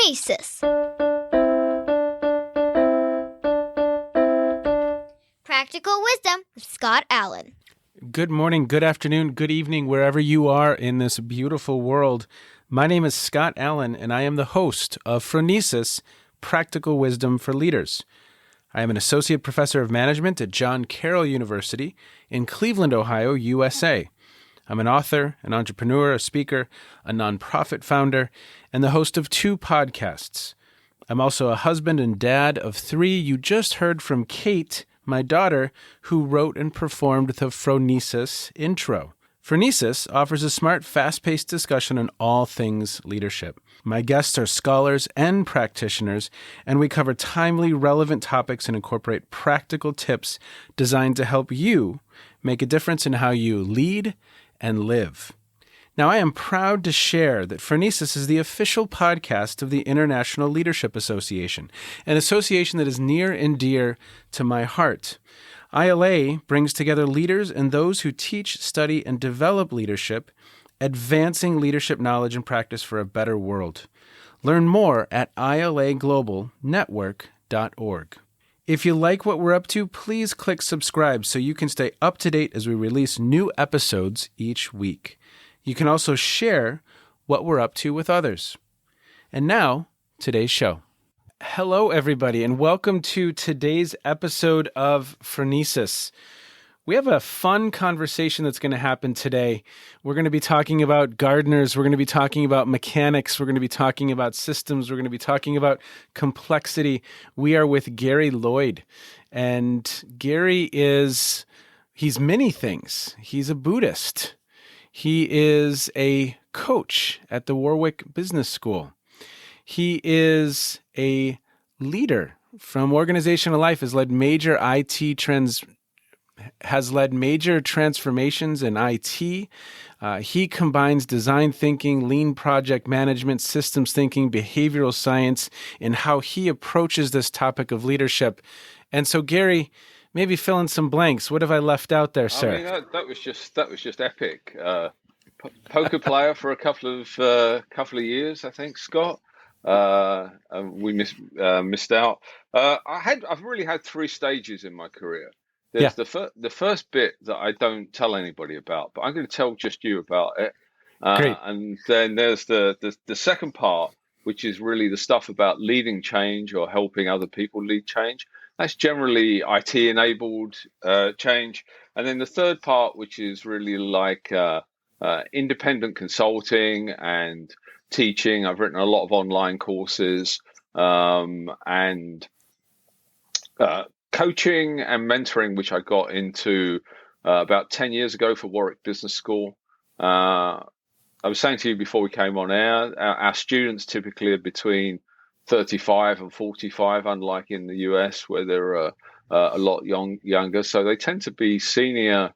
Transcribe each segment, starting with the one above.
Phronesis. Practical Wisdom with Scott Allen. Good morning, good afternoon, good evening, wherever you are in this beautiful world. My name is Scott Allen, and I am the host of Phronesis, Practical Wisdom for Leaders. I am an associate professor of management at John Carroll University in Cleveland, Ohio, USA. I'm an author, an entrepreneur, a speaker, a nonprofit founder, and the host of 2 podcasts. I'm also a husband and dad of 3. You just heard from Kate, my daughter, who wrote and performed the Phronesis intro. Phronesis offers a smart, fast-paced discussion on all things leadership. My guests are scholars and practitioners, and we cover timely, relevant topics and incorporate practical tips designed to help you make a difference in how you lead and live. Now, I am proud to share that Phronesis is the official podcast of the International Leadership Association, an association that is near and dear to my heart. ILA brings together leaders and those who teach, study, and develop leadership, advancing leadership knowledge and practice for a better world. Learn more at ilaglobalnetwork.org. If you like what we're up to, please click subscribe so you can stay up to date as we release new episodes each week. You can also share what we're up to with others. And now, today's show. Hello, everybody, and welcome to today's episode of Phronesis. We have a fun conversation that's going to happen today. We're going to be talking about gardeners. We're going to be talking about mechanics. We're going to be talking about systems. We're going to be talking about complexity. We are with Gary Lloyd. And Gary he's many things. He's a Buddhist. He is a coach at the Warwick Business School. He is a leader from organizational life, has led major transformations in IT. He combines design thinking, lean project management, systems thinking, behavioral science in how he approaches this topic of leadership. And so, Gary, maybe fill in some blanks. What have I left out there, sir? I mean, that was just epic. Poker player for a couple of years, I think, Scott. We missed out. I've really had 3 stages in my career. There's the first bit that I don't tell anybody about, but I'm going to tell just you about it. Great. And then there's the second part, which is really the stuff about leading change or helping other people lead change. That's generally IT-enabled change. And then the third part, which is really like independent consulting and teaching. I've written a lot of online courses and coaching and mentoring, which I got into about 10 years ago for Warwick Business School. I was saying to you before we came on air, our students typically are between 35 and 45, unlike in the US where they're a lot younger. So they tend to be senior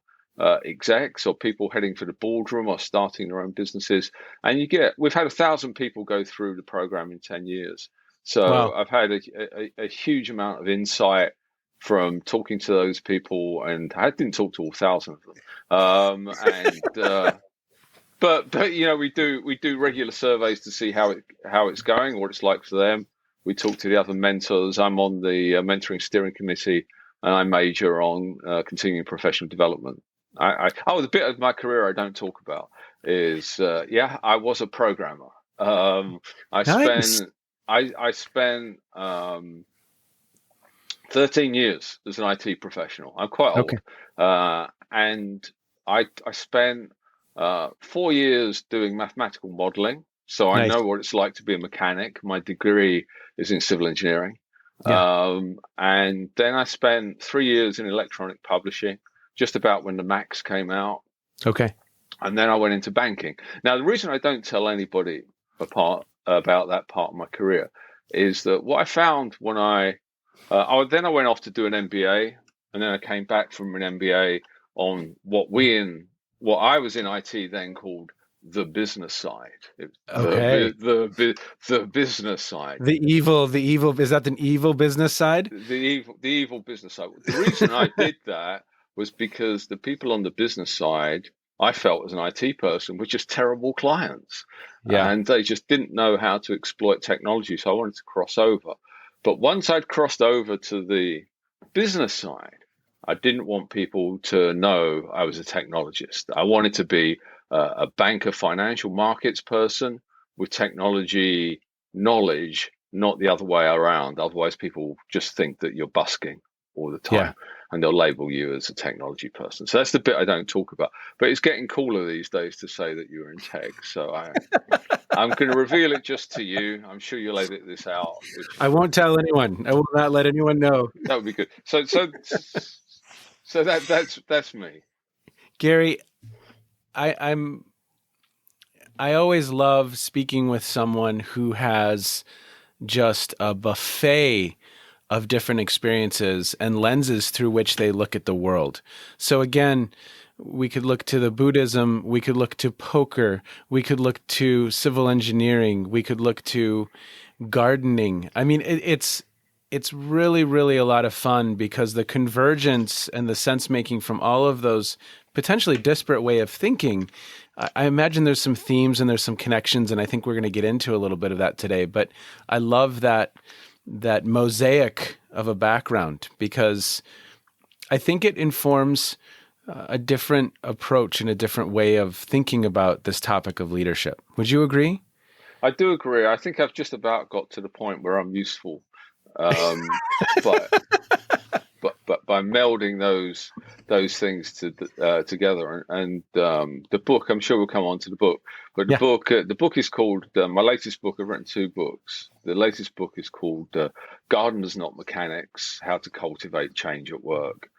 execs or people heading for the boardroom or starting their own businesses. And we've had 1,000 people go through the program in 10 years. So wow. I've had a huge amount of insight from talking to those people, and I didn't talk to all 1,000 of them. But you know, we do regular surveys to see how it's going, what it's like for them. We talk to the other mentors. I'm on the mentoring steering committee, and I major on continuing professional development. The bit of my career I don't talk about is I was a programmer. Nice. I spent 13 years as an IT professional. I'm quite old. Okay. And I spent 4 years doing mathematical modeling. So I know what it's like to be a mechanic. My degree is in civil engineering. Yeah. And then I spent 3 years in electronic publishing, just about when the Macs came out. Okay. And then I went into banking. Now, the reason I don't tell anybody about that part of my career is that what I found when I went off to do an MBA, and then I came back from an MBA on what I was in IT then called the business side. Okay. The business side. The evil, is that the evil business side? The evil business side. The reason I did that was because the people on the business side I felt as an IT person were just terrible clients. Yeah. And they just didn't know how to exploit technology. So I wanted to cross over. But once I'd crossed over to the business side, I didn't want people to know I was a technologist. I wanted to be a banker, financial markets person with technology knowledge, not the other way around. Otherwise, people just think that you're busking all the Yeah. time and they'll label you as a technology person. So that's the bit I don't talk about. But it's getting cooler these days to say that you're in tech. So I'm going to reveal it just to you. I'm sure you'll edit this out, which I won't tell anyone. I will not let anyone know. that would be good. So that's me. Gary, I'm I always love speaking with someone who has just a buffet of different experiences and lenses through which they look at the world. So again, we could look to the Buddhism, we could look to poker, we could look to civil engineering, we could look to gardening. I mean, it's really, really a lot of fun because the convergence and the sense making from all of those potentially disparate way of thinking, I imagine there's some themes and there's some connections, and I think we're going to get into a little bit of that today. But I love that mosaic of a background because I think it informs a different approach and a different way of thinking about this topic of leadership. Would you agree? I do agree. I think I've just about got to the point where I'm useful, but by melding those things together and the book. I'm sure we'll come on to the book, but the book is called my latest book. I've written two books. The latest book is called "Gardeners Not Mechanics: How to Cultivate Change at Work."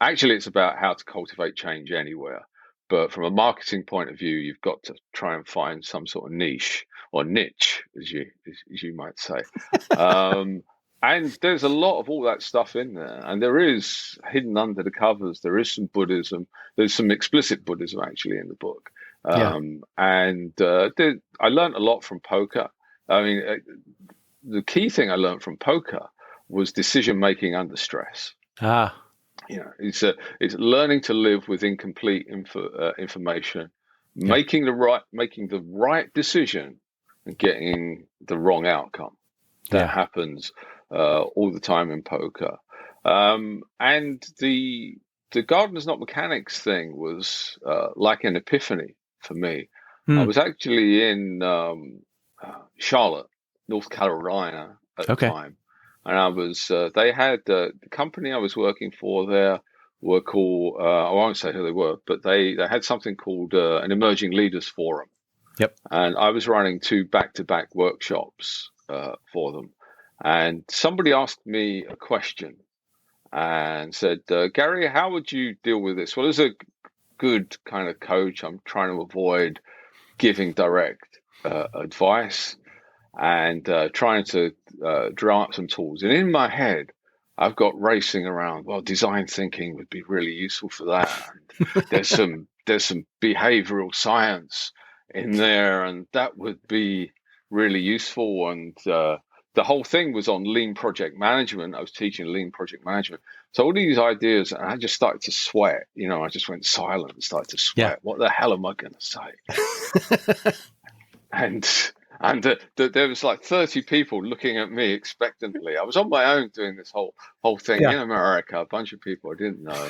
Actually, it's about how to cultivate change anywhere. But from a marketing point of view, you've got to try and find some sort of niche or niche, as you might say. And there's a lot of all that stuff in there. And there is hidden under the covers. There is some Buddhism. There's some explicit Buddhism actually in the book. And I learned a lot from poker. I mean, the key thing I learned from poker was decision making under stress. It's learning to live with incomplete information, making the right decision, and getting the wrong outcome. That happens all the time in poker. And the gardeners not mechanics thing was like an epiphany for me. I was actually in Charlotte, North Carolina at the time. And I was, they had the company I was working for there were called, I won't say who they were, but they had something called an Emerging Leaders Forum. And I was running 2 back-to-back workshops for them. And somebody asked me a question and said, Gary, how would you deal with this? Well, as a good kind of coach, I'm trying to avoid giving direct advice and trying to draw up some tools. And in my head, I've got racing around, well, design thinking would be really useful for that. And there's some behavioral science in there, and that would be really useful. And the whole thing was on lean project management. I was teaching lean project management. So all these ideas, and I just started to sweat. I just went silent and started to sweat. What the hell am I going to say? And there was like 30 people looking at me expectantly. I was on my own doing this whole thing in America, a bunch of people I didn't know.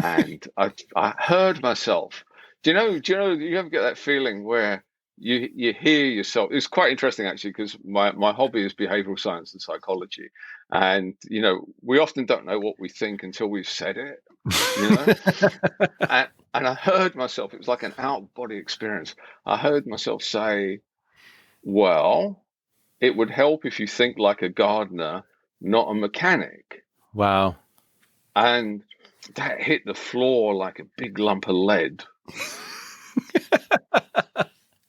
And I heard myself. Do you ever get that feeling where you hear yourself? It's quite interesting actually, because my hobby is behavioral science and psychology. And, we often don't know what we think until we've said it, and I heard myself, it was like an out-of-body experience. I heard myself say, well, it would help if you think like a gardener, not a mechanic. Wow. And that hit the floor like a big lump of lead.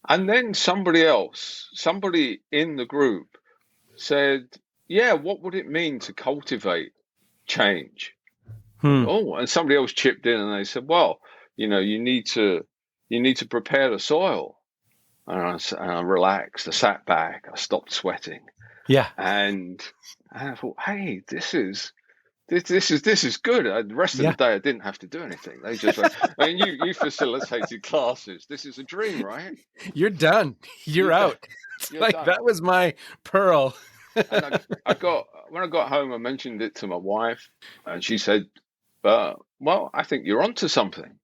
And then somebody in the group said, yeah, what would it mean to cultivate change? And somebody else chipped in and they said, well, you need to prepare the soil. And I relaxed. I sat back. I stopped sweating. Yeah. And I thought, hey, this is this is good. The rest of the Yeah, day, I didn't have to do anything. They just, I mean, you facilitated classes. This is a dream, right? you're done. You're You're done. out. It's You're like done. that was my pearl. And I got when I got home, I mentioned it to my wife, and she said, "Well, I think you're onto something."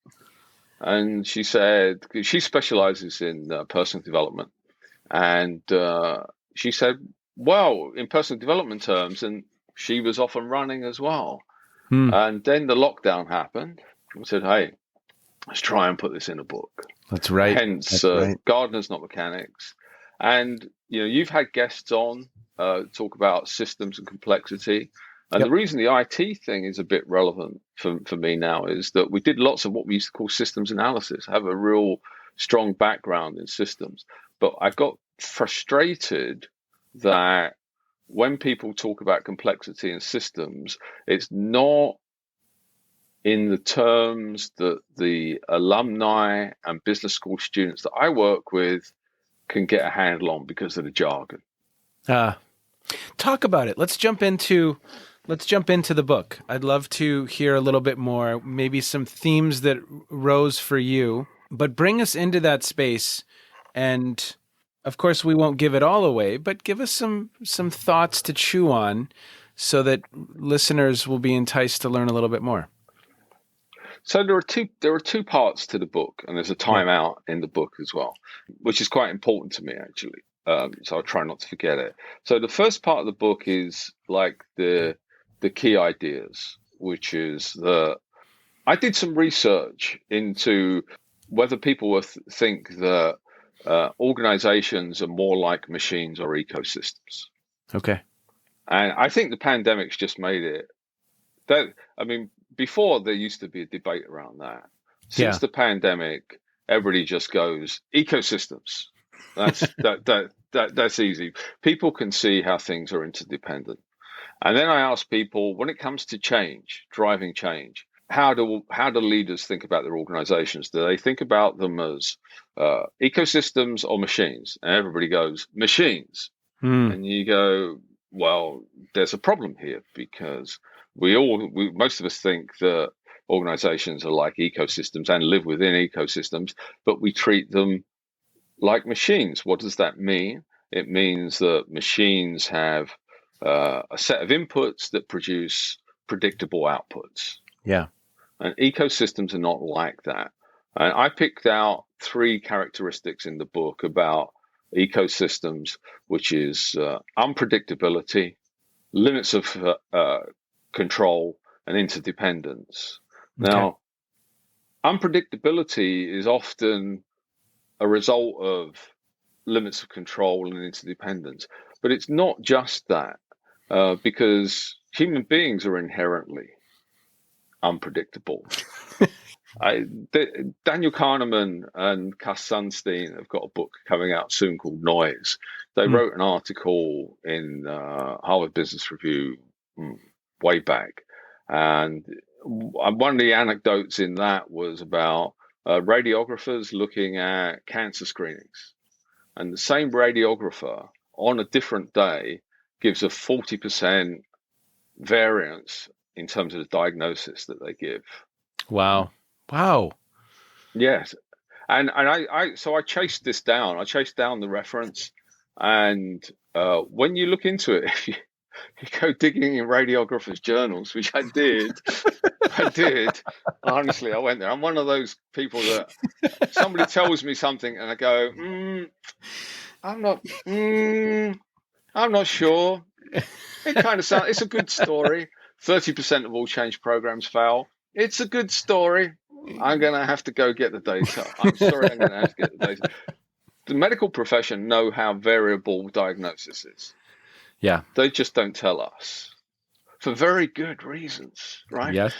And she said, 'cause she specializes in personal development, and she said, "Well, in personal development terms," and she was off and running as well. Hmm. And then the lockdown happened. I said, "Hey, let's try and put this in a book." That's right. Hence, That's right. Gardeners Not Mechanics. And you've had guests on talk about systems and complexity. And Yep. the reason the IT thing is a bit relevant for me now is that we did lots of what we used to call systems analysis. I have a real strong background in systems, but I got frustrated that when people talk about complexity and systems, it's not in the terms that the alumni and business school students that I work with can get a handle on because of the jargon. Talk about it. Let's jump into the book. I'd love to hear a little bit more, maybe some themes that rose for you, but bring us into that space. And of course, we won't give it all away, but give us some thoughts to chew on so that listeners will be enticed to learn a little bit more. So there are two parts to the book, and there's a timeout in the book as well, which is quite important to me actually. So I'll try not to forget it. So the first part of the book is like the key ideas, which is I did some research into whether people think that organizations are more like machines or ecosystems. Okay. And I think the pandemic's just made it that, I mean, before there used to be a debate around that. Since the pandemic, everybody just goes ecosystems. That's easy. People can see how things are interdependent. And then I ask people, when it comes to change, driving change, how do leaders think about their organizations? Do they think about them as ecosystems or machines? And everybody goes machines. And you go, well, there's a problem here because most of us think that organizations are like ecosystems and live within ecosystems, but we treat them like machines. What does that mean? It means that machines have a set of inputs that produce predictable outputs. Yeah. And ecosystems are not like that. And I picked out 3 characteristics in the book about ecosystems, which is unpredictability, limits of control, and interdependence. Okay. Now, unpredictability is often a result of limits of control and interdependence, but it's not just that, because human beings are inherently unpredictable. Daniel Kahneman and Cass Sunstein have got a book coming out soon called Noise. They wrote an article in Harvard Business Review way back, and one of the anecdotes in that was about radiographers looking at cancer screenings, and the same radiographer on a different day gives a 40% variance in terms of the diagnosis that they give. Wow. Yes. And I chased this down. I chased down the reference. And when you look into it, if you go digging in radiographers' journals, which I did, honestly, I went there. I'm one of those people that somebody tells me something and I go, I'm not sure. It kind of sounds, it's a good story. 30% of all change programs fail. It's a good story. I'm going to have to go get the data. I'm sorry, I'm going to have to get the data. The medical profession know how variable diagnosis is. Yeah. They just don't tell us for very good reasons, right? Yes.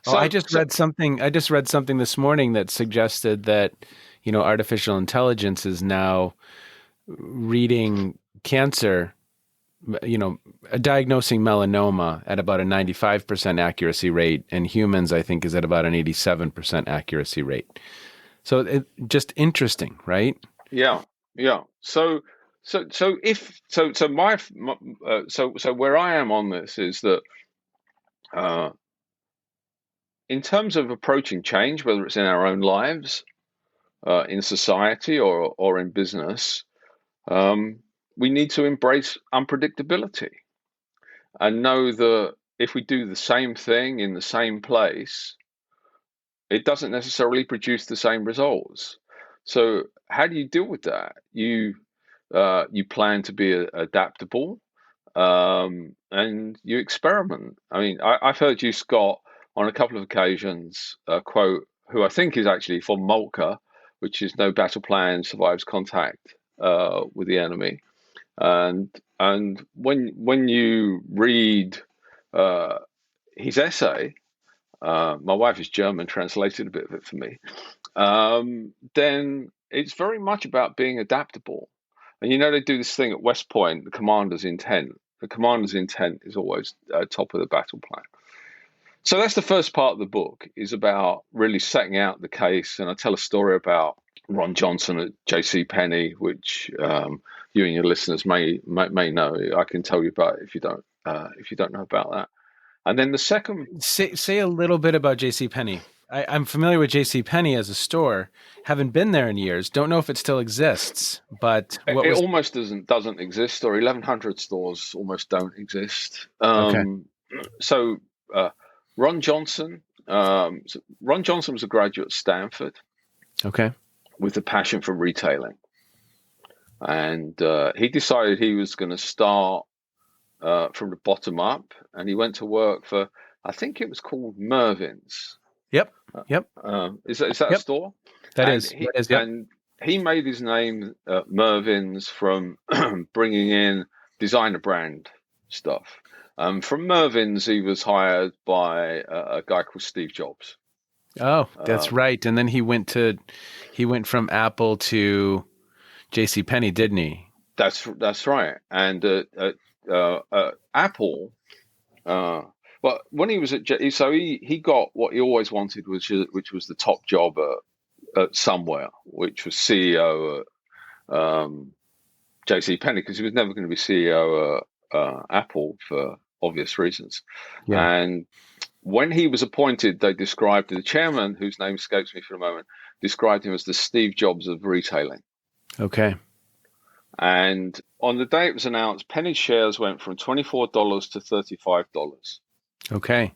So, I just read something this morning that suggested that, artificial intelligence is now reading cancer, diagnosing melanoma at about a 95% accuracy rate, and humans, I think, is at about an 87% accuracy rate. So just interesting, right? Yeah. So So where I am on this is that uh, in terms of approaching change, whether it's in our own lives, in society, or in business, um, we need to embrace unpredictability and know that if we do the same thing in the same place, it doesn't necessarily produce the same results. So how do you deal with that? You plan to be adaptable, and you experiment. I mean, I've heard you, Scott, on a couple of occasions quote who I think is actually from Moltke, which is no battle plan survives contact with the enemy. And when you read uh, his essay, my wife is German, translated a bit of it for me. Then it's very much about being adaptable. And they do this thing at West Point, the commander's intent. The commander's intent is always top of the battle plan. So that's the first part of the book, is about really setting out the case. And I tell a story about Ron Johnson at J.C. Penney, which you and your listeners may know. I can tell you about it if you don't know about that. And then the second, say a little bit about J.C. Penney. I'm familiar with J.C. Penney as a store. Haven't been there in years. Don't know if it still exists. But it almost doesn't exist, or 1,100 stores almost don't exist. Okay. So Ron Johnson was a graduate at Stanford. Okay. With a passion for retailing, and he decided he was going to start from the bottom up, and he went to work for, I think it was called Mervyn's. Yep. Is that a store? That is. Yep. And he made his name at Mervyn's from bringing in designer brand stuff. From Mervyn's, he was hired by a guy called Steve Jobs. Oh, that's right. And then he went from Apple to J.C. Penney, didn't he? That's right. And Apple, well, when he was at so he got what he always wanted, which was the top job at somewhere, which was CEO at J.C. Penney, because he was never going to be CEO at Apple for obvious reasons. Yeah. And when he was appointed, they described the chairman, whose name escapes me for a moment, described him as the Steve Jobs of retailing. Okay. And on the day it was announced, Penny's shares went from $24 to $35. Okay.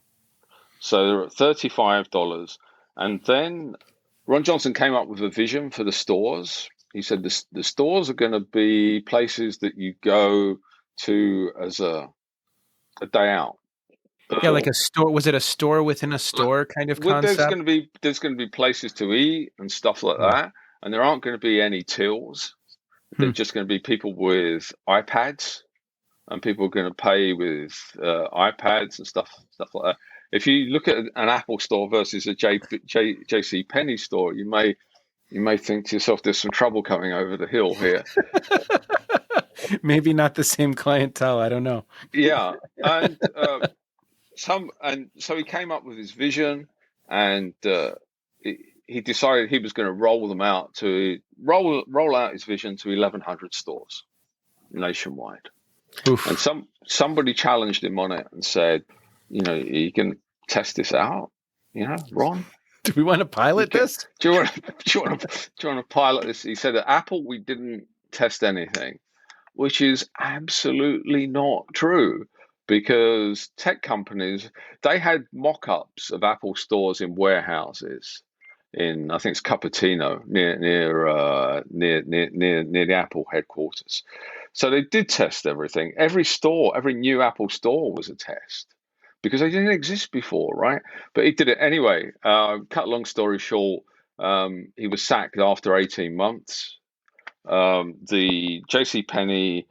So they're at $35. And then Ron Johnson came up with a vision for the stores. He said the stores are going to be places that you go to as a day out. Yeah, like a store. Was it a store within a store kind of concept? There's going to be places to eat and stuff like that, and there aren't going to be any tills. They're just going to be people with iPads, and people are going to pay with iPads and stuff like that. If you look at an Apple store versus a J.C. Penney store, you may think to yourself, "There's some trouble coming over the hill here." Maybe not the same clientele. I don't know. Yeah, and so he came up with his vision, and he decided he was going to roll out his vision to 1,100 stores nationwide. Oof. And somebody challenged him on it and said, you can test this out, Ron. Do we want to pilot this? Do you want to pilot this? He said, at Apple, we didn't test anything, which is absolutely not true. Because tech companies, they had mock-ups of Apple stores in warehouses in, I think it's Cupertino, near the Apple headquarters. So they did test everything. Every new Apple store was a test because they didn't exist before, right? But he did it anyway. Cut long story short, he was sacked after 18 months. The J.C. Penney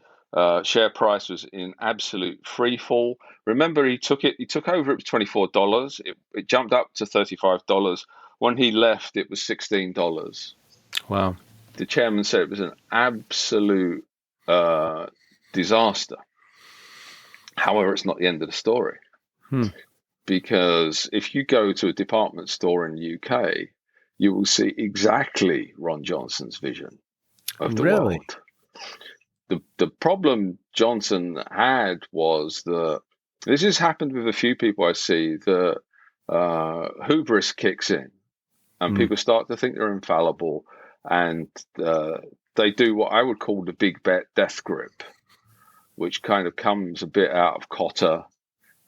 share price was in absolute free fall. Remember, he took over, it was $24. It jumped up to $35. When he left, it was $16. Wow. The chairman said it was an absolute disaster. However, it's not the end of the story. Because if you go to a department store in the UK, you will see exactly Ron Johnson's vision of the world. the problem Johnson had was that this has happened with a few people I see, that hubris kicks in and people start to think they're infallible, and they do what I would call the big bet death grip, which kind of comes a bit out of Kotter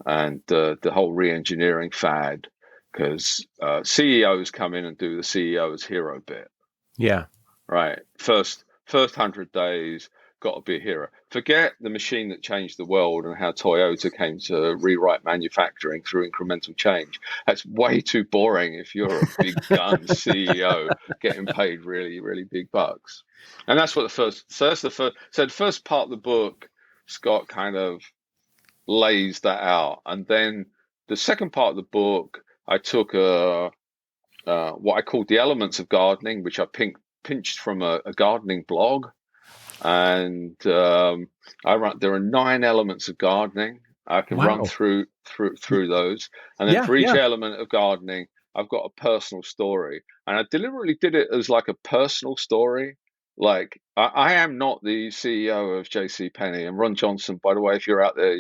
and the whole re-engineering fad, because CEOs come in and do the CEO's hero bit. Yeah. Right. First 100 days, got to be a hero. Forget the machine that changed the world and how Toyota came to rewrite manufacturing through incremental change. That's way too boring if you're a big gun CEO getting paid really, really big bucks. And that's what the first part of the book, Scott kind of lays that out. And then the second part of the book, I took what I called the elements of gardening, which I pinched from a gardening blog, and there are 9 elements of gardening. I can run through those, and then for each element of gardening, I've got a personal story, and I deliberately did it as like a personal story. Like I am not the CEO of JCPenney, and Ron Johnson, by the way, if you're out there,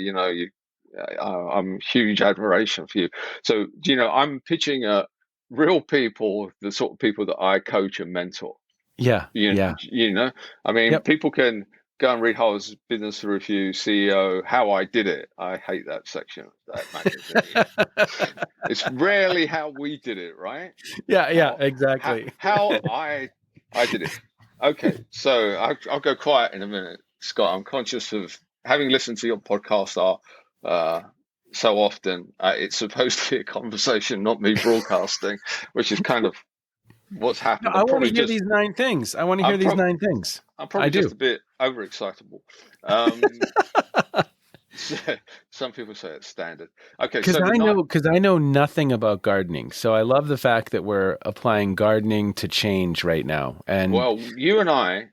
I'm huge admiration for you. So I'm pitching at real people, the sort of people that I coach and mentor. Yeah. I mean, people can go and read Harvard's Business Review CEO, How I Did It. I hate that section of that magazine. It's rarely how we did it, right? Yeah, exactly. How I did it. Okay, so I'll go quiet in a minute, Scott. I'm conscious of having listened to your podcast so often. It's supposed to be a conversation, not me broadcasting, which is kind of what's happened. No, I want to hear these 9 things. I want to hear these 9 things. I'm probably just a bit overexcitable. Some people say it's standard. Okay, because I know nothing about gardening, so I love the fact that we're applying gardening to change right now. And well, you and I.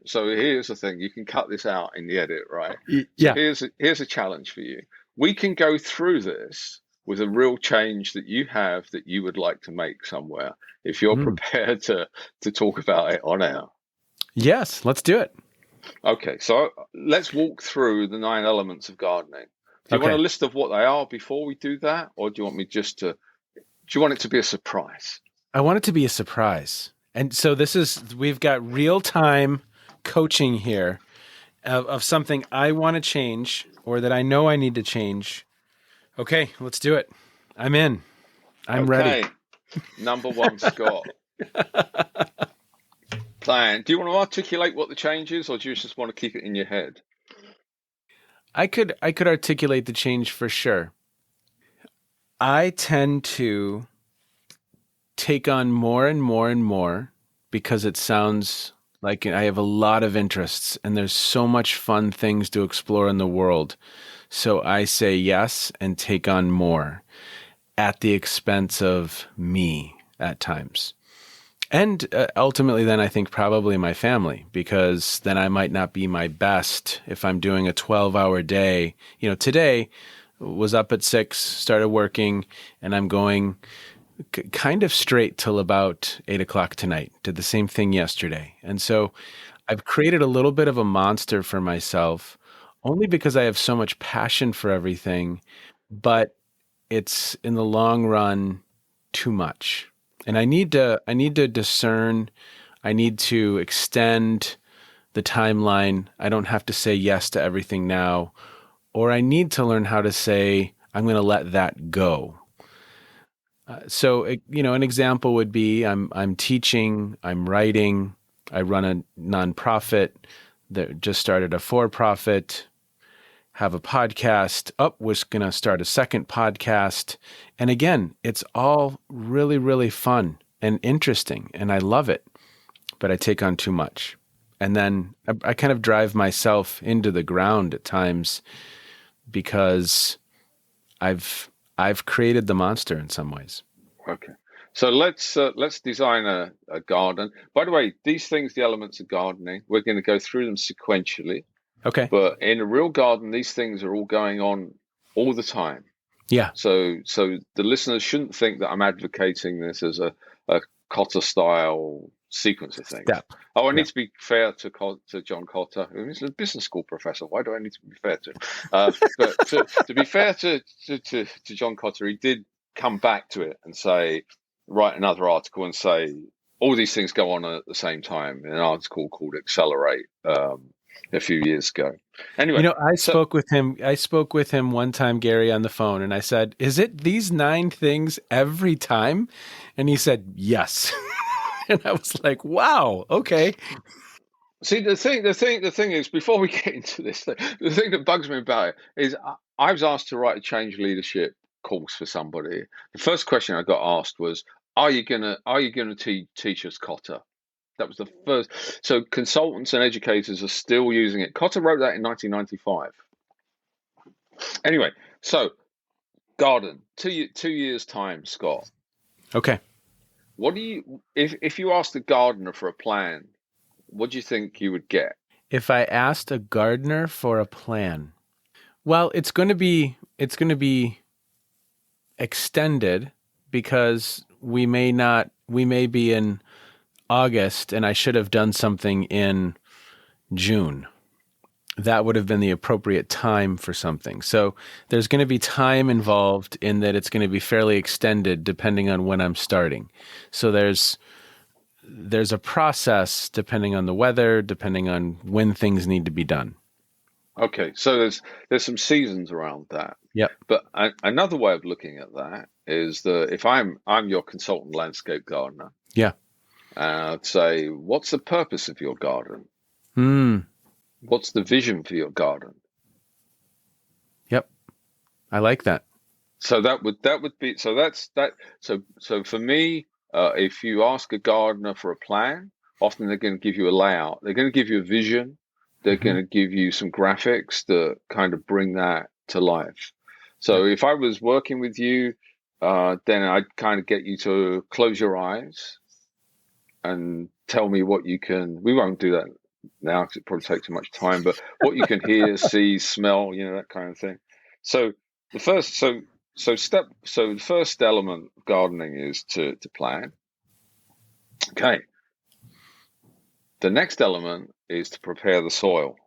So here's the thing: you can cut this out in the edit, right? Yeah. So here's a challenge for you. We can go through this with a real change that you have that you would like to make somewhere, if you're prepared to talk about it on air. Yes, let's do it. Okay, so let's walk through the 9 elements of gardening. Do you want a list of what they are before we do that, or do you want me do you want it to be a surprise? I want it to be a surprise. And so we've got real-time coaching here of something I want to change or that I know I need to change. Okay, let's do it. I'm in. I'm ready. Number 1, Scott. Plan. Do you want to articulate what the change is, or do you just want to keep it in your head? I could articulate the change for sure. I tend to take on more and more and more because it sounds like I have a lot of interests and there's so much fun things to explore in the world. So I say yes and take on more at the expense of me at times. And ultimately then I think probably my family, because then I might not be my best if I'm doing a 12-hour day. Today was up at 6, started working, and I'm going kind of straight till about 8 o'clock tonight. Did the same thing yesterday. And so I've created a little bit of a monster for myself only because I have so much passion for everything, but it's in the long run too much. And I need to discern, I need to extend the timeline. I don't have to say yes to everything now, or I need to learn how to say, I'm going to let that go. So an example would be I'm teaching, I'm writing, I run a nonprofit that just started a for-profit, have a podcast, was going to start a second podcast. And again, it's all really, really fun and interesting, and I love it, but I take on too much. And then I kind of drive myself into the ground at times because I've created the monster in some ways. Okay. So let's design a garden. By the way, these things, the elements of gardening, we're going to go through them sequentially. Okay. But in a real garden, these things are all going on all the time. Yeah. So the listeners shouldn't think that I'm advocating this as a Kotter style sequence of things. Step. Oh, I Yeah. need to be fair to John Cotter. He's a business school professor. Why do I need to be fair to him? But to be fair to John Cotter, he did come back to it and say, write another article and say, all these things go on at the same time in an article called Accelerate a few years ago. Anyway, I spoke with him one time, Gary, on the phone, and I said, "Is it these 9 things every time?" And he said, "Yes." And I was like, "Wow, okay." See, the thing is, before we get into this, the thing that bugs me about it is I was asked to write a change leadership course for somebody. The first question I got asked was, "Are you gonna teach us Cotter?" That was the first. So consultants and educators are still using it. Cotter wrote that in 1995. Anyway, so garden, 2 years time, Scott. Okay. What do you if you asked a gardener for a plan? What do you think you would get? If I asked a gardener for a plan, well, it's going to be extended because we may be in August and I should have done something in June. That would have been the appropriate time for something. So there's going to be time involved in that it's going to be fairly extended depending on when I'm starting. So there's a process depending on the weather, depending on when things need to be done. Okay, so there's some seasons around that. Yep. But another way of looking at that is that if I'm your consultant landscape gardener, Yeah. I'd say, what's the purpose of your garden? What's the vision for your garden? Yep. I like that. So that would be so that's that. So for me, if you ask a gardener for a plan, often they're going to give you a layout. They're going to give you a vision. They're going to give you some graphics that kind of bring that to life. So if I was working with you, then I'd kind of get you to close your eyes and tell me what you can. We won't do that now because it probably takes too much time. But what you can hear, see, smell, that kind of thing. So the first, the first element of gardening is to plan. Okay. The next element is to prepare the soil.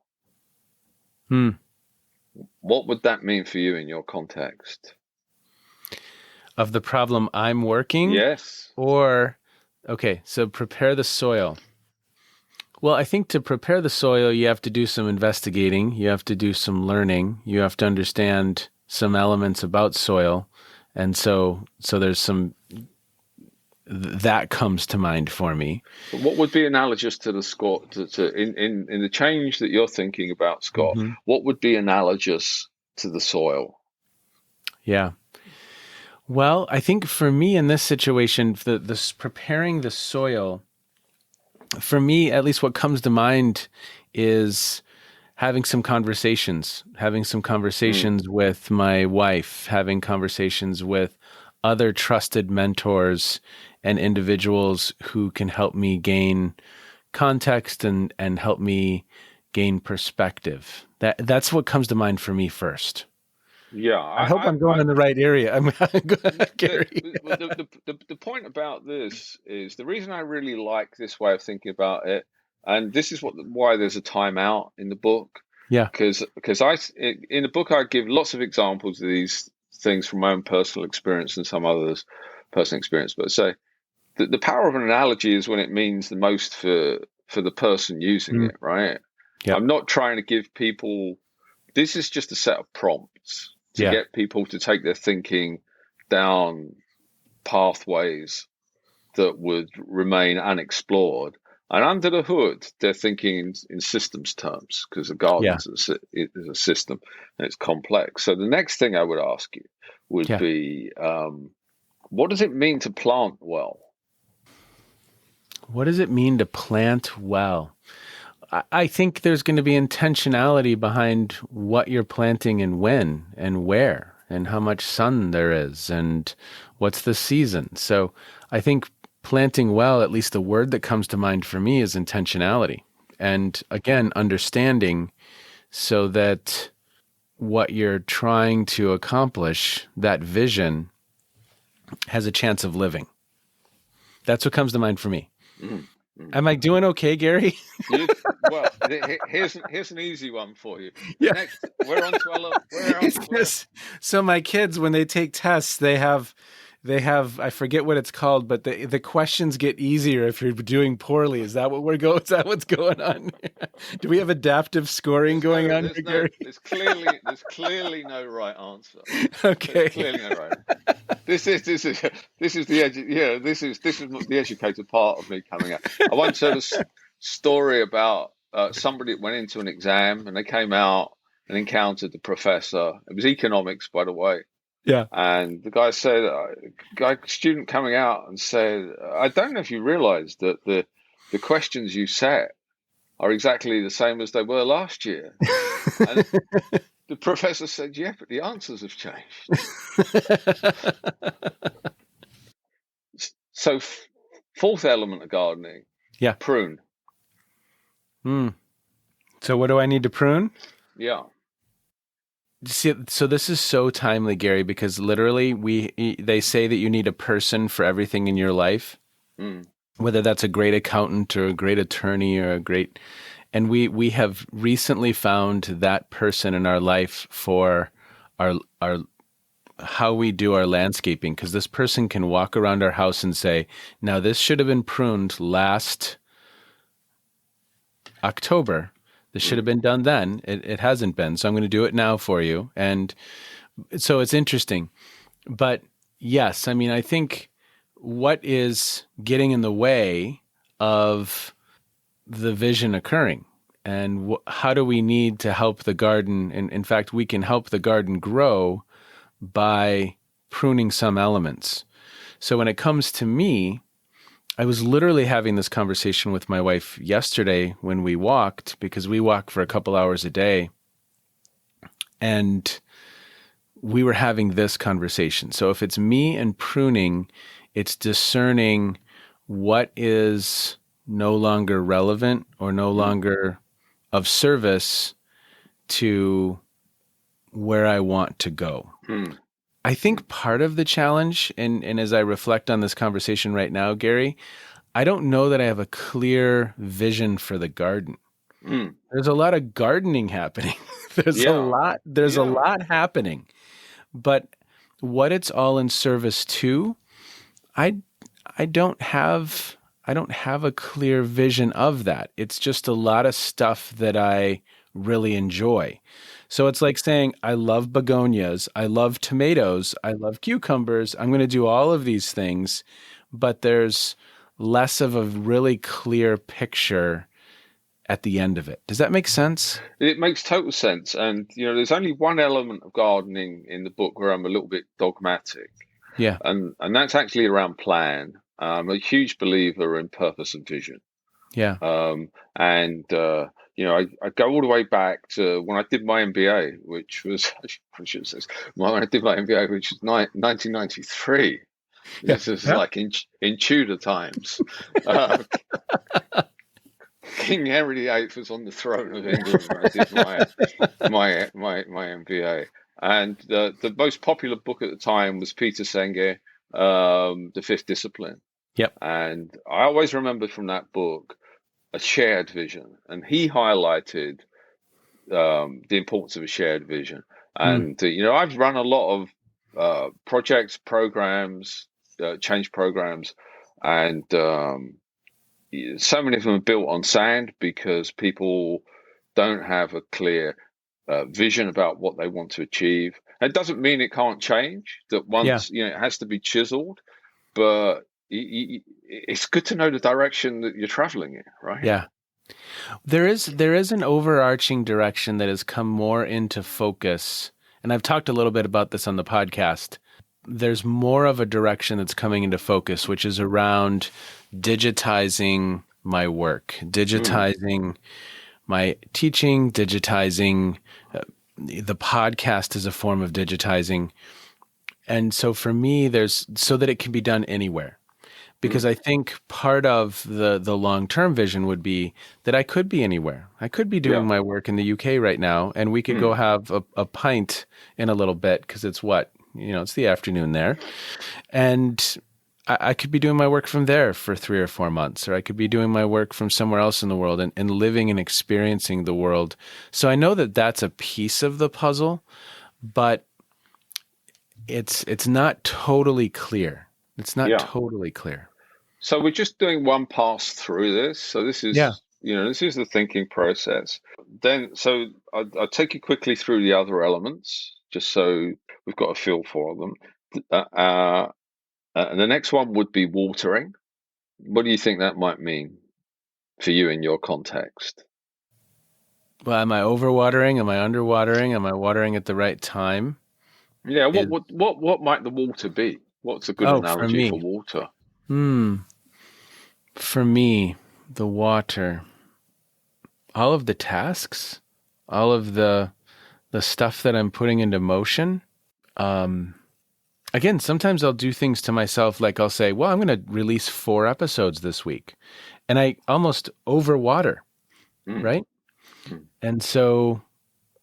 What would that mean for you in your context? Of the problem I'm working? Yes. Okay, so prepare the soil. Well, I think to prepare the soil, you have to do some investigating. You have to do some learning. You have to understand some elements about soil. And so there's that comes to mind for me. What would be analogous to the Scott in the change that you're thinking about, Scott? What would be analogous to the soil? Yeah. Well, I think for me in this situation, this preparing the soil, for me, at least what comes to mind is having some conversations with my wife, having conversations with other trusted mentors and individuals who can help me gain context and help me gain perspective. That's what comes to mind for me first. Yeah, I hope I'm going in the right area. Gary. The point about this is the reason I really like this way of thinking about it, and this is why there's a timeout in the book. Yeah, because in the book I give lots of examples of these things from my own personal experience and some others' personal experience. But so the power of an analogy is when it means the most for the person using it, right? Yep. I'm not trying to give people. This is just a set of prompts to get people to take their thinking down pathways that would remain unexplored. And under the hood, they're thinking in systems terms because the garden is a system and it's complex. So the next thing I would ask you would be, what does it mean to plant well? What does it mean to plant well? I think there's going to be intentionality behind what you're planting and when and where and how much sun there is and what's the season. So I think planting well, at least the word that comes to mind for me is intentionality. And again, understanding so that what you're trying to accomplish, that vision, has a chance of living. That's what comes to mind for me. Am I doing okay, Gary? Well, here's an easy one for you. Yeah. Next, we're on to our It's just, so my kids, when they take tests, they have, I forget what it's called, but the questions get easier if you're doing poorly. Is that what is that what's going on? Do we have adaptive scoring going on here, Gary? There's clearly no right answer. Okay. There's clearly no right. This is the the educated part of me coming out. I once heard a story about somebody that went into an exam and they came out and encountered the professor. It was economics, by the way. Yeah. And the guy said, student coming out and said, I don't know if you realize that the questions you set are exactly the same as they were last year. And the professor said, yeah, but the answers have changed. So fourth element of gardening, prune. So what do I need to prune? Yeah. See, so this is so timely, Gary, because literally they say that you need a person for everything in your life, whether that's a great accountant or a great attorney or a great, and we have recently found that person in our life for our how we do our landscaping, because this person can walk around our house and say, now this should have been pruned last October. This should have been done then. It hasn't been. So I'm going to do it now for you. And so it's interesting. But yes, I mean, I think what is getting in the way of the vision occurring, and how do we need to help the garden? And in fact, we can help the garden grow by pruning some elements. So when it comes to me, I was literally having this conversation with my wife yesterday when we walked, because we walk for a couple hours a day. And we were having this conversation. So if it's me and pruning, it's discerning what is no longer relevant or no longer of service to where I want to go. I think part of the challenge, and as I reflect on this conversation right now, Gary, I don't know that I have a clear vision for the garden. There's a lot of gardening happening. There's a lot happening. But what it's all in service to, I don't have a clear vision of that. It's just a lot of stuff that I really enjoy. So it's like saying, I love begonias, I love tomatoes, I love cucumbers. I'm going to do all of these things, but there's less of a really clear picture at the end of it. Does that make sense? It makes total sense. And, there's only one element of gardening in the book where I'm a little bit dogmatic. Yeah. And that's actually around plan. I'm a huge believer in purpose and vision. Yeah. I go all the way back to when I did my MBA, which was, when I did my MBA, which was 1993. This is like in Tudor times. King Henry VIII was on the throne of England when I did my MBA. And the most popular book at the time was Peter Senge, The Fifth Discipline. Yep. And I always remember from that book a shared vision, and he highlighted the importance of a shared vision. And I've run a lot of projects, programs, change programs, and so many of them are built on sand because people don't have a clear vision about what they want to achieve. It doesn't mean it can't change. That once it has to be chiseled, but it's good to know the direction that you're traveling in, right? Yeah. There is an overarching direction that has come more into focus, and I've talked a little bit about this on the podcast. There's more of a direction that's coming into focus, which is around digitizing my work, digitizing my teaching, digitizing the podcast is a form of digitizing. And so for me, so that it can be done anywhere. Because I think part of the long-term vision would be that I could be anywhere. I could be doing my work in the UK right now, and we could go have a pint in a little bit because it's it's the afternoon there. And I could be doing my work from there for 3 or 4 months, or I could be doing my work from somewhere else in the world and living and experiencing the world. So I know that that's a piece of the puzzle, but it's not totally clear. It's not totally clear. So we're just doing one pass through this. So this is, this is the thinking process. Then, so I'll take you quickly through the other elements, just so we've got a feel for them. And the next one would be watering. What do you think that might mean for you in your context? Well, am I overwatering? Am I underwatering? Am I watering at the right time? Yeah, what might the water be? What's a good analogy for water? For me, the water, all of the tasks, all of the stuff that I'm putting into motion. Again, sometimes I'll do things to myself, like I'll say, well, I'm going to release 4 episodes this week. And I almost overwater, right? And so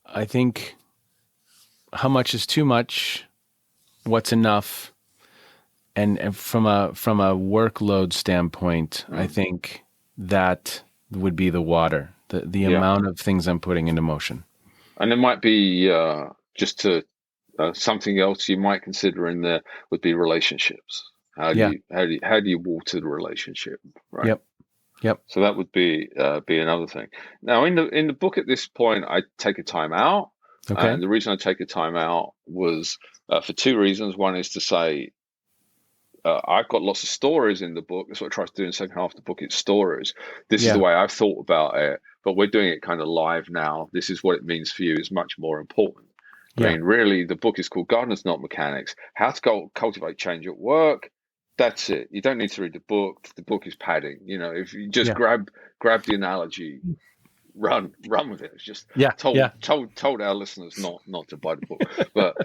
I think, how much is too much? What's enough? And from a workload standpoint, I think that would be the water, the amount of things I'm putting into motion. And it might be just to something else you might consider in there would be relationships. How do you water the relationship? Right. Yep. So that would be another thing. Now in the book at this point, I take a time out. Okay. And the reason I take a time out was for 2 reasons. One is to say, I've got lots of stories in the book. That's what I try to do in the second half of the book. It's stories. This is the way I've thought about it, but we're doing it kind of live now. This is what it means for you is much more important. I mean, really, the book is called Gardeners Not Mechanics, How to Cultivate Change at Work. That's it. You don't need to read the book. The book is padding. If you just grab the analogy, run with it. It's just told our listeners not to buy the book, but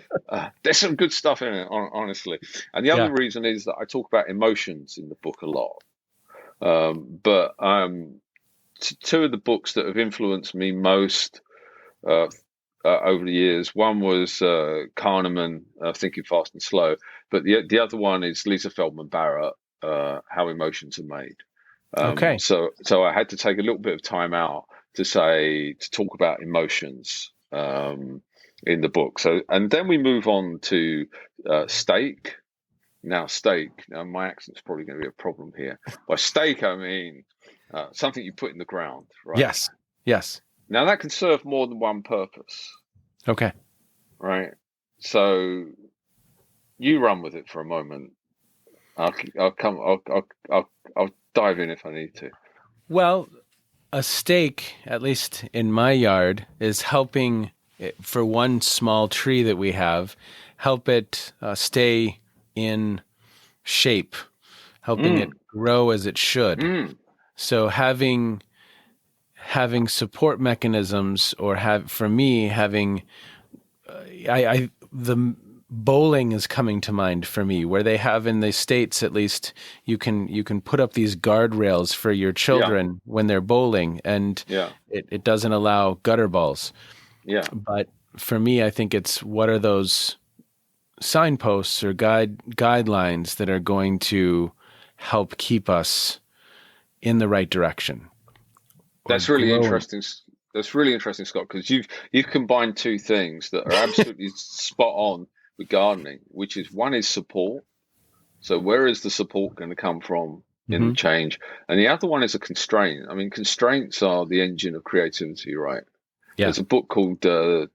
there's some good stuff in it, honestly. And the other reason is that I talk about emotions in the book a lot. But 2 of the books that have influenced me most over the years, one was Kahneman, Thinking Fast and Slow, but the other one is Lisa Feldman Barrett, How Emotions Are Made. Okay. So I had to take a little bit of time out to talk about emotions in the book. So, and then we move on to steak. Now, my accent's probably going to be a problem here. By steak, I mean something you put in the ground, right? Yes. Now, that can serve more than one purpose. Okay. Right. So, you run with it for a moment. I'll dive in if I need to. Well, a stake, at least in my yard, is helping for one small tree that we have, help it stay in shape, helping it grow as it should. So having support mechanisms, or the bowling is coming to mind for me, where they have in the States, at least, you can put up these guardrails for your children when they're bowling, and it doesn't allow gutter balls. But for me, I think it's, what are those signposts or guidelines that are going to help keep us in the right direction? That's really interesting. That's really interesting, Scott, because you've combined 2 things that are absolutely spot on with gardening, which is, one is support. So where is the support going to come from in the change? And the other one is a constraint. I mean, constraints are the engine of creativity, right? There's a book called A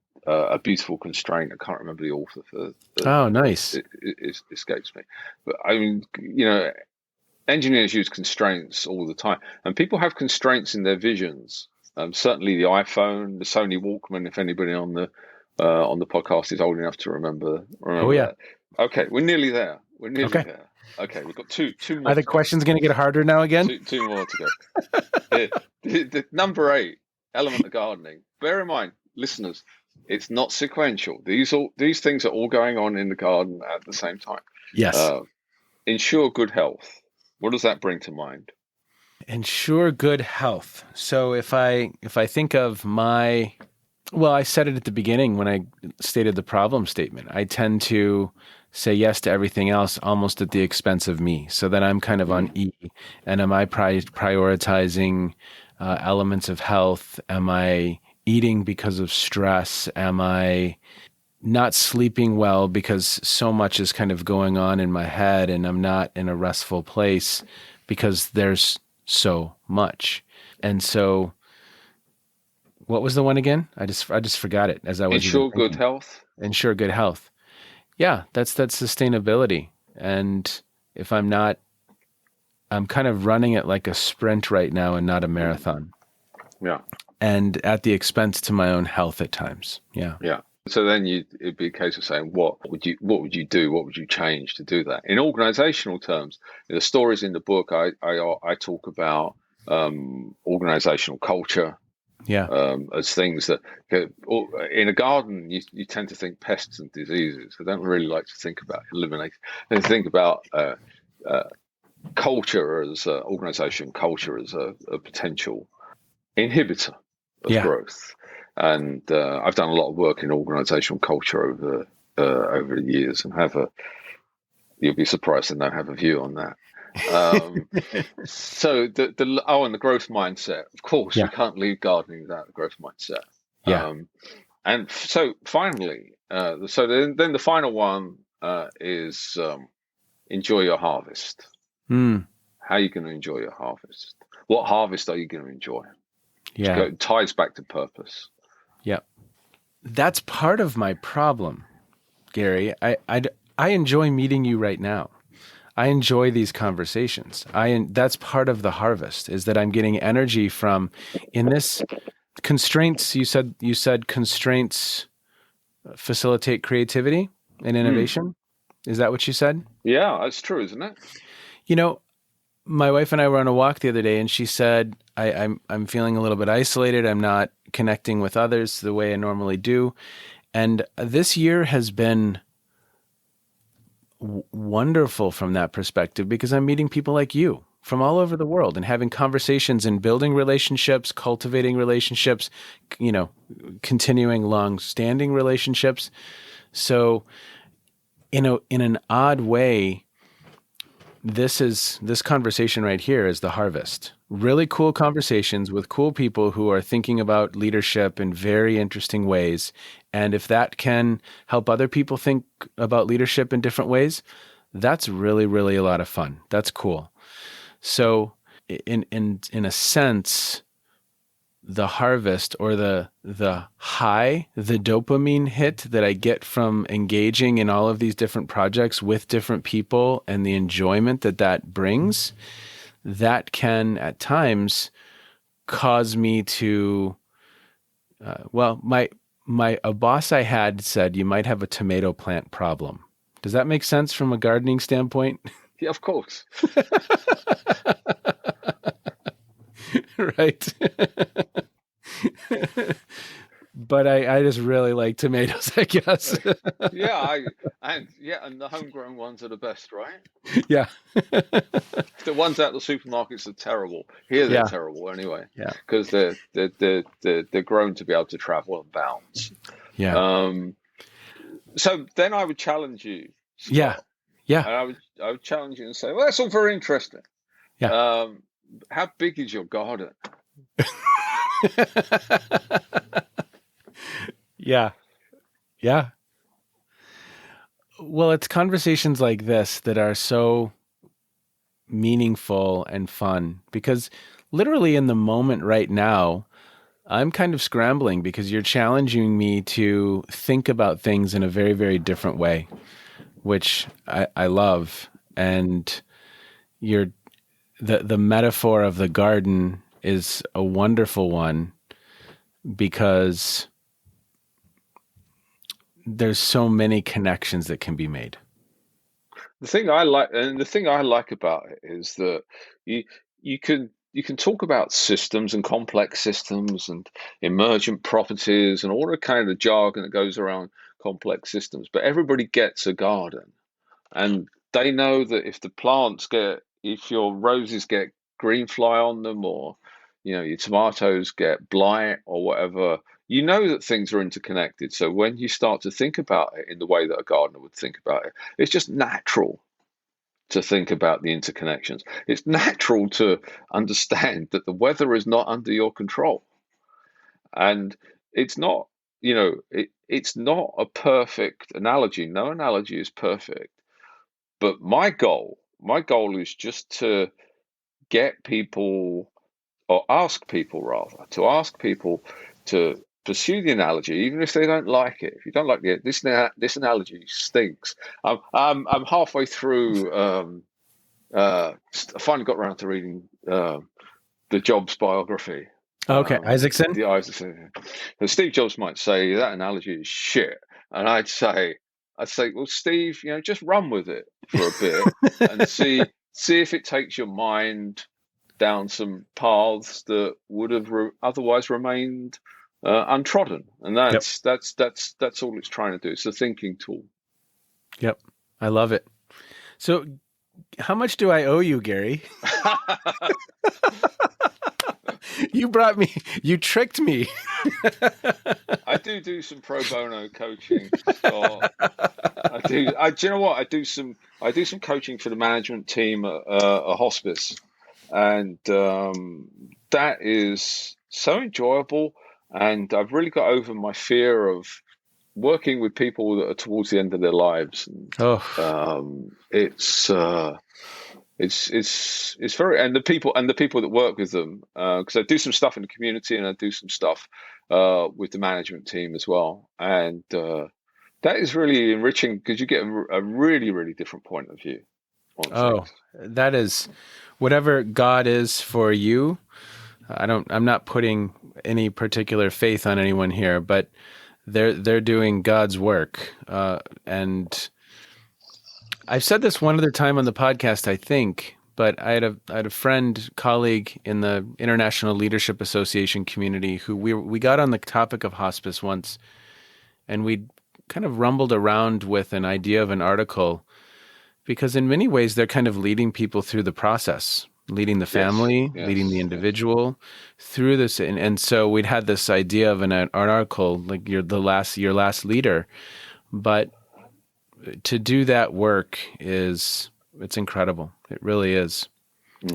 Beautiful Constraint. I can't remember the author oh, nice. It escapes me. But I mean, engineers use constraints all the time, and people have constraints in their visions. Certainly the iPhone, the Sony Walkman, if anybody on the podcast is old enough to remember that. Okay, we're nearly there. Okay, we've got two more. Are the questions going to get harder now again? Two more to go. the number 8 element of gardening. Bear in mind, listeners, it's not sequential. These things are all going on in the garden at the same time. Yes. Ensure good health. What does that bring to mind? Ensure good health. So if I think of I said it at the beginning when I stated the problem statement. I tend to say yes to everything else almost at the expense of me? So then I'm kind of on E. And am I prioritizing elements of health? Am I eating because of stress? Am I not sleeping well because so much is kind of going on in my head and I'm not in a restful place because there's so much? And so what was the one again? I just forgot it as I was even Ensure good thinking. health. Ensure good health. Yeah, that's sustainability. And if I'm not, I'm kind of running it like a sprint right now and not a marathon. Yeah. And at the expense to my own health at times. Yeah. Yeah. So then it'd be a case of saying, what would you do? What would you change to do that? In organizational terms, the stories in the book, I talk about organizational culture, Yeah. as things that in a garden you tend to think pests and diseases. I don't really like to think about elimination. I think about culture as organization culture as a potential inhibitor of Yeah. growth. And I've done a lot of work in organizational culture over the years, and you'll be surprised to know have a view on that. So and the growth mindset. Of course, we Yeah. can't leave gardening without the growth mindset. Yeah. And so finally, then the final one is enjoy your harvest. Mm. How are you going to enjoy your harvest? What harvest are you going to enjoy? Yeah. It ties back to purpose. Yeah. That's part of my problem, Gary. I enjoy meeting you right now. I enjoy these conversations. That's part of the harvest, is that I'm getting energy from in this constraints. You said constraints facilitate creativity and innovation. Is that what you said? Yeah, that's true, isn't it? You know, my wife and I were on a walk the other day, and she said, I'm feeling a little bit isolated. I'm not connecting with others the way I normally do. And this year has been wonderful from that perspective because I'm meeting people like you from all over the world and having conversations and building relationships, cultivating relationships, continuing long-standing relationships. So, in an odd way, this conversation right here is the harvest. Really cool conversations with cool people who are thinking about leadership in very interesting ways. And if that can help other people think about leadership in different ways, that's really, really a lot of fun. That's cool. So in a sense, the harvest or the high, the dopamine hit that I get from engaging in all of these different projects with different people and the enjoyment that brings, that can at times cause me to, a boss I had said, you might have a tomato plant problem. Does that make sense from a gardening standpoint? Yeah, of course. Right. But I just really like tomatoes, I guess. And the homegrown ones are the best, right? Yeah. The ones out the supermarkets are terrible. Here they're Yeah. terrible anyway. Yeah. Because they're grown to be able to travel and bounce. Yeah. So then I would challenge you, Scott. Yeah. Yeah. And I would challenge you and say, well, that's all very interesting. Yeah. How big is your garden? Yeah. Yeah. Well, it's conversations like this that are so meaningful and fun because literally in the moment right now, I'm kind of scrambling because you're challenging me to think about things in a very, very different way, which I love. And the metaphor of the garden is a wonderful one because there's so many connections that can be made. The thing I like about it is that you can talk about systems and complex systems and emergent properties and all the kind of jargon that goes around complex systems, but everybody gets a garden, and they know that if your roses get green fly on them, or your tomatoes get blight or whatever, you know that things are interconnected. So when you start to think about it in the way that a gardener would think about it, it's just natural to think about the interconnections. It's natural to understand that the weather is not under your control. And it's not, it's not a perfect analogy. No analogy is perfect. But my goal is just to get people, or ask people rather, to ask people to pursue the analogy, even if they don't like it. If you don't like it, this analogy stinks. I'm halfway through. I finally got around to reading the Jobs biography. Okay, Isaacson. The Isaacson. So Steve Jobs might say that analogy is shit, and I'd say, well, Steve, just run with it for a bit and see if it takes your mind down some paths that would have otherwise remained untrodden, and Yep. that's all it's trying to do. It's a thinking tool. Yep. I love it. So how much do I owe you, Gary? You tricked me. I do some pro bono coaching, Scott. Do you know what? I do some coaching for the management team at a hospice, and that is so enjoyable. And I've really got over my fear of working with people that are towards the end of their lives. And, it's very, and the people that work with them, because I do some stuff in the community and I do some stuff with the management team as well, and that is really enriching because you get a really, really different point of view on things. That is whatever God is for you. I'm not putting any particular faith on anyone here, but they're doing God's work, and I've said this one other time on the podcast, I think, but I had a friend, colleague in the International Leadership Association community who we got on the topic of hospice once, and we kind of rumbled around with an idea of an article, because in many ways they're kind of leading people through the process, leading the family, Yes. leading the individual through this, and so we'd had this idea of an article like you're your last leader, but to do that work it's incredible. It really is.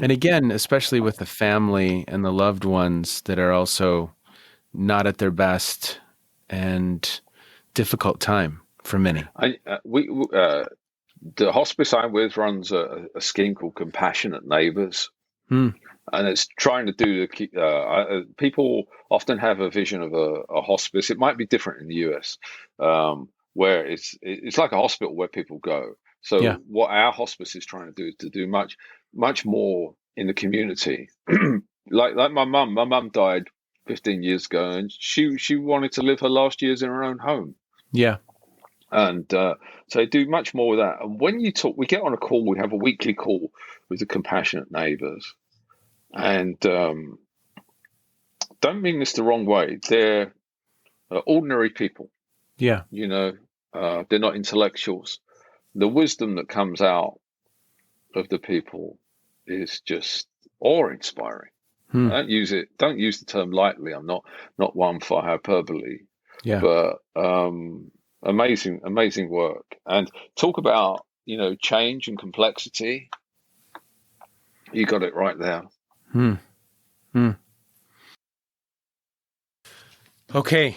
And again, especially with the family and the loved ones that are also not at their best and difficult time for many. The hospice I'm with runs a scheme called Compassionate Neighbours. And it's trying to do people often have a vision of a hospice. It might be different in the US, where it's like a hospital where people go. So what our hospice is trying to do is to do much more in the community. like my mum died 15 years ago, and she wanted to live her last years in her own home. Yeah. And so I do much more with that. And when we get on a call, we have a weekly call with the Compassionate Neighbours. And don't mean this the wrong way. They're ordinary people. Yeah. They're not intellectuals. The wisdom that comes out of the people is just awe-inspiring. Don't use the term lightly. I'm not one for hyperbole. Yeah. But amazing work. And talk about change and complexity. You got it right there. Okay,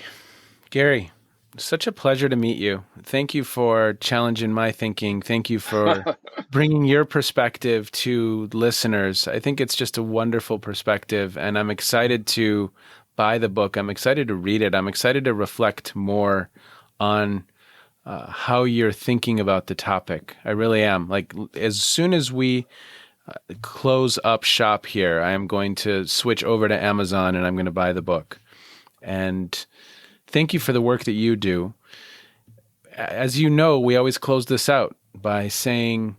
Gary, such a pleasure to meet you. Thank you for challenging my thinking. Thank you for bringing your perspective to listeners. I think it's just a wonderful perspective, and I'm excited to buy the book. I'm excited to read it. I'm excited to reflect more on how you're thinking about the topic. I really am. Like, as soon as we close up shop here, I am going to switch over to Amazon and I'm going to buy the book. And thank you for the work that you do. As you know, we always close this out by saying,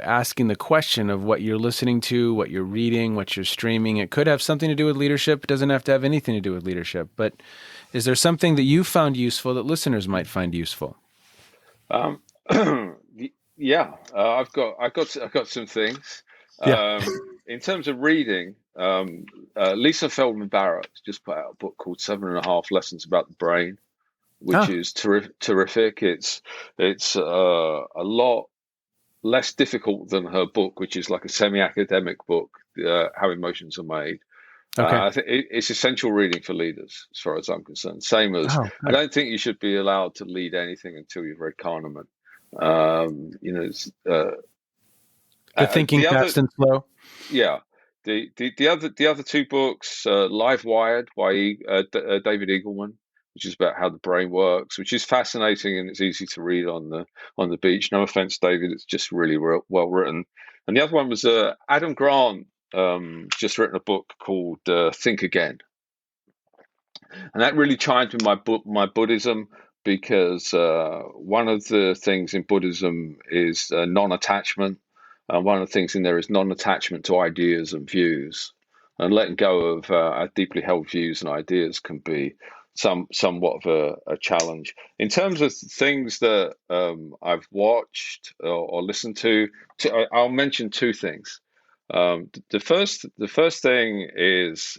asking the question of what you're listening to, what you're reading, what you're streaming. It could have something to do with leadership. It doesn't have to have anything to do with leadership. But is there something that you found useful that listeners might find useful? Yeah, I've got some things. Yeah. In terms of reading, Lisa Feldman Barrett just put out a book called 7.5 Lessons About the Brain, which Oh, is terrific. It's a lot less difficult than her book, which is like a semi-academic book, How Emotions Are Made. okay. I think it's essential reading for leaders, as far as I'm concerned. Same as Oh, I good. don't think you should be allowed to lead anything until you've read Kahneman. The Thinking The other, Fast and Slow. yeah, the other two books, Live Wired by David Eagleman, which is about how the brain works, which is fascinating and it's easy to read on the beach. No offense, David, it's just really well written. And the other one was Adam Grant, just written a book called Think Again, and that really chimed with my Buddhism because one of the things in Buddhism is non-attachment, and one of the things in there is non-attachment to ideas and views, and letting go of our deeply held views and ideas can be somewhat of a challenge. In terms of things that I've watched or listened to, I'll mention two things. The first thing is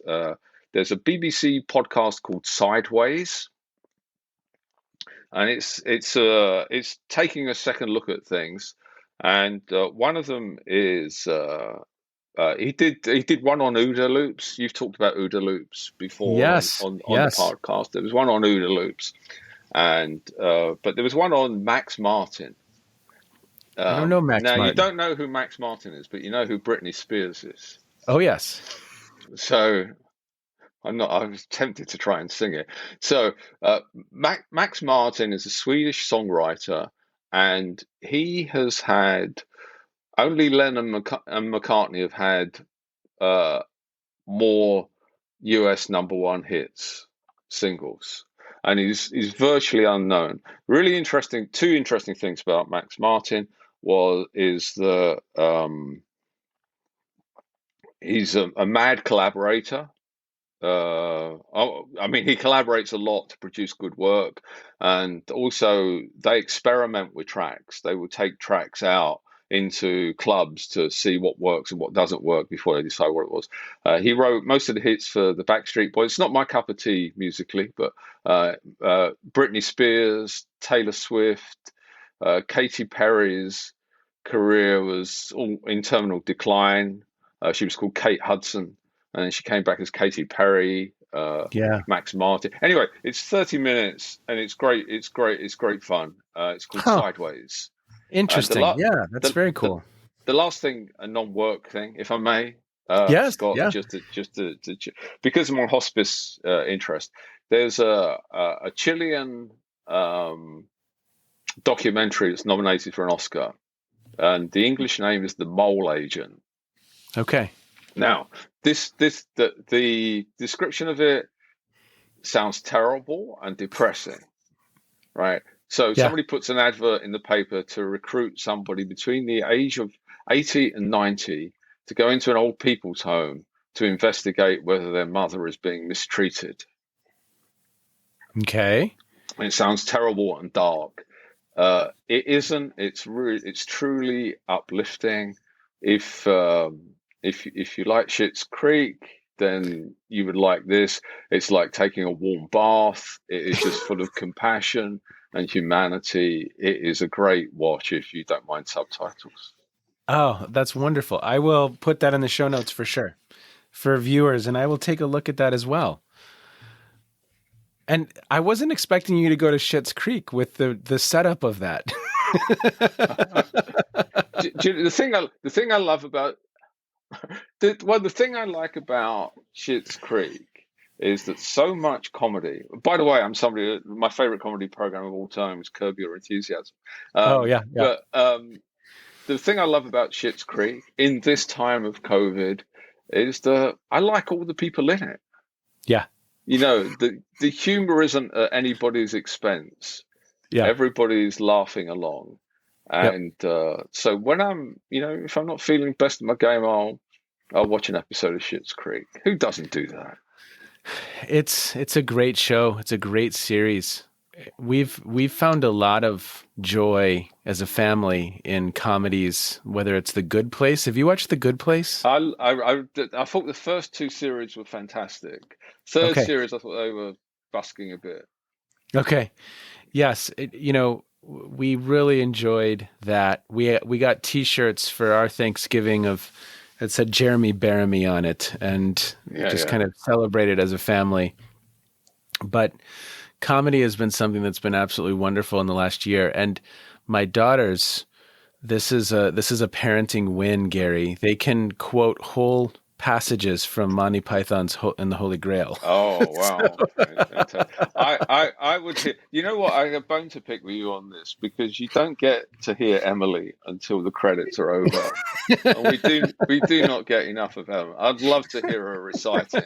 there's a BBC podcast called Sideways, and it's taking a second look at things. And one of them is he did one on OODA loops. You've talked about OODA loops before Yes, on the yes. podcast. There was one on OODA loops, and but there was one on Max Martin. I don't know Max Now you Martin. don't know who Max Martin is, but you know who Britney Spears is. Oh, yes. So I'm not. I was tempted to try and sing it. So Max Martin is a Swedish songwriter, and he has had only Lennon and McCartney have had uh, more US number one hits, singles, and he's virtually unknown. Really interesting. Two interesting things about Max Martin is that he's a mad collaborator. I mean, he collaborates a lot to produce good work, and also they experiment with tracks. They will take tracks out into clubs to see what works and what doesn't work before they decide what it was. He wrote most of the hits for the Backstreet Boys. It's not my cup of tea musically, but Britney Spears, Taylor Swift, Katy Perry's career was all in terminal decline. She was called Kate Hudson, and then she came back as Katy Perry, Yeah. Max Martin. Anyway, it's 30 minutes and it's great. It's great. It's great fun. It's called Huh. Sideways. And Interesting. Yeah, that's the, very the cool. the last thing, a non-work thing, if I may, Yes. Scott, Yeah. because of my hospice interest, there's a Chilean documentary that's nominated for an Oscar, and the English name is The Mole Agent. Okay. Now, the description of it sounds terrible and depressing, right? So Yeah. somebody puts an advert in the paper to recruit somebody between the age of 80 and 90 to go into an old people's home to investigate whether their mother is being mistreated. Okay. And it sounds terrible and dark. It isn't. It's truly uplifting. If if you like Schitt's Creek, then you would like this. It's like taking a warm bath. It is just full of compassion and humanity. It is a great watch if you don't mind subtitles. Oh, that's wonderful. I will put that in the show notes for sure for viewers, and I will take a look at that as well. And I wasn't expecting you to go to Schitt's Creek with the setup of that. The thing I love about the thing I like about Schitt's Creek is that so much comedy. By the way, my favorite comedy program of all time is Curb Your Enthusiasm. Oh, yeah. But the thing I love about Schitt's Creek in this time of COVID is that I like all the people in it. Yeah. You know, the humor isn't at anybody's expense. Yeah. Everybody's laughing along. And so when if I'm not feeling best at my game, I'll watch an episode of Schitt's Creek. Who doesn't do that? It's a great show. It's a great series. we've found a lot of joy as a family in comedies, whether it's The Good Place. Have you watched The Good Place? I thought the first two series were fantastic. Third Okay. series, I thought they were busking a bit. Okay. Yes. We really enjoyed that. We got T-shirts for our Thanksgiving it said Jeremy Bearimy on it, and just kind of celebrated as a family. But comedy has been something that's been absolutely wonderful in the last year. And my daughters, this is a parenting win, Gary. They can quote whole passages from Monty Python's and the Holy Grail. Oh wow! I would hear. You know what? I have a bone to pick with you on this because you don't get to hear Emily until the credits are over, and we do not get enough of Emily. I'd love to hear her reciting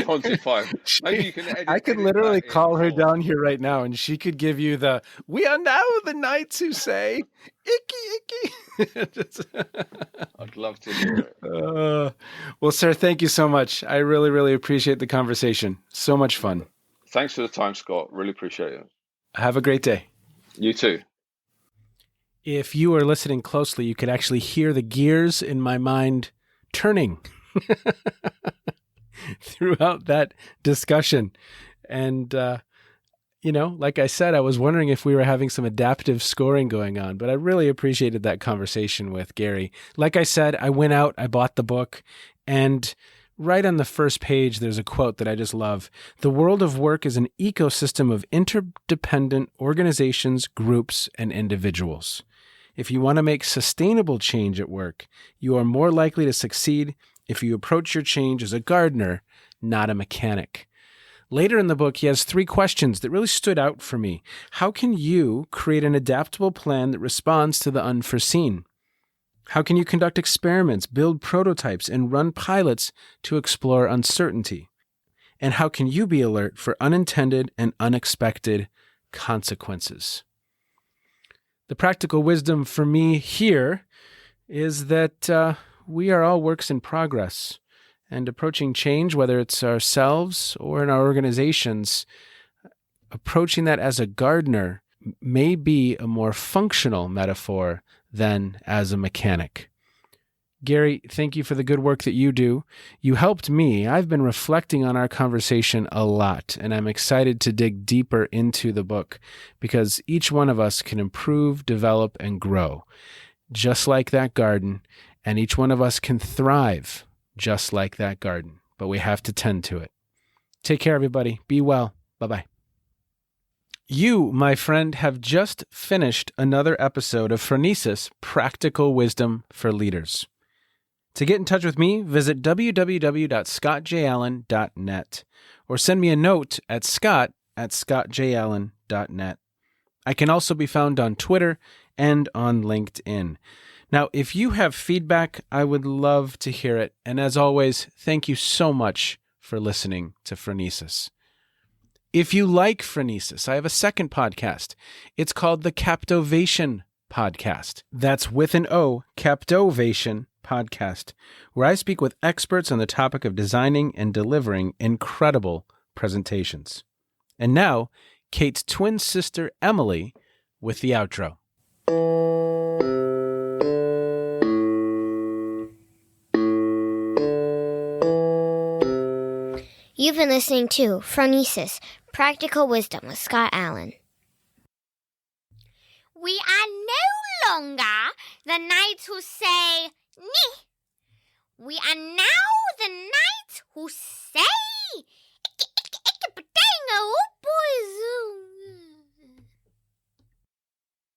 Monty Python. Maybe you can edit. I could literally call her down here right now, and she could give you the "We are now the knights who say icky icky." I'd love to hear it. Well, sir, thank you so much. I really, really appreciate the conversation. So much fun. Thanks for the time, Scott. Really appreciate it. Have a great day. You too. If you are listening closely, you could actually hear the gears in my mind turning throughout that discussion. And, like I said, I was wondering if we were having some adaptive scoring going on, but I really appreciated that conversation with Gary. Like I said, I went out, I bought the book, and right on the first page, there's a quote that I just love. The world of work is an ecosystem of interdependent organizations, groups, and individuals. If you want to make sustainable change at work, you are more likely to succeed if you approach your change as a gardener, not a mechanic. Later in the book, he has 3 questions that really stood out for me. How can you create an adaptable plan that responds to the unforeseen? How can you conduct experiments, build prototypes, and run pilots to explore uncertainty? And how can you be alert for unintended and unexpected consequences? The practical wisdom for me here is that we are all works in progress. And approaching change, whether it's ourselves or in our organizations, approaching that as a gardener may be a more functional metaphor than as a mechanic. Gary, thank you for the good work that you do. You helped me. I've been reflecting on our conversation a lot, and I'm excited to dig deeper into the book because each one of us can improve, develop, and grow, just like that garden, and each one of us can thrive just like that garden, but we have to tend to it. Take care, everybody. Be well. Bye-bye. You, my friend, have just finished another episode of Phronesis, Practical Wisdom for Leaders. To get in touch with me, visit www.scottjallen.net or send me a note at scott@scottjallen.net. I can also be found on Twitter and on LinkedIn. Now, if you have feedback, I would love to hear it. And as always, thank you so much for listening to Phronesis. If you like Phronesis, I have a second podcast. It's called the Captovation Podcast. That's with an O, Captovation Podcast, where I speak with experts on the topic of designing and delivering incredible presentations. And now, Kate's twin sister, Emily, with the outro. You've been listening to Phronesis, Practical Wisdom with Scott Allen. We are no longer the knights who say, "Ni." We are now the knights who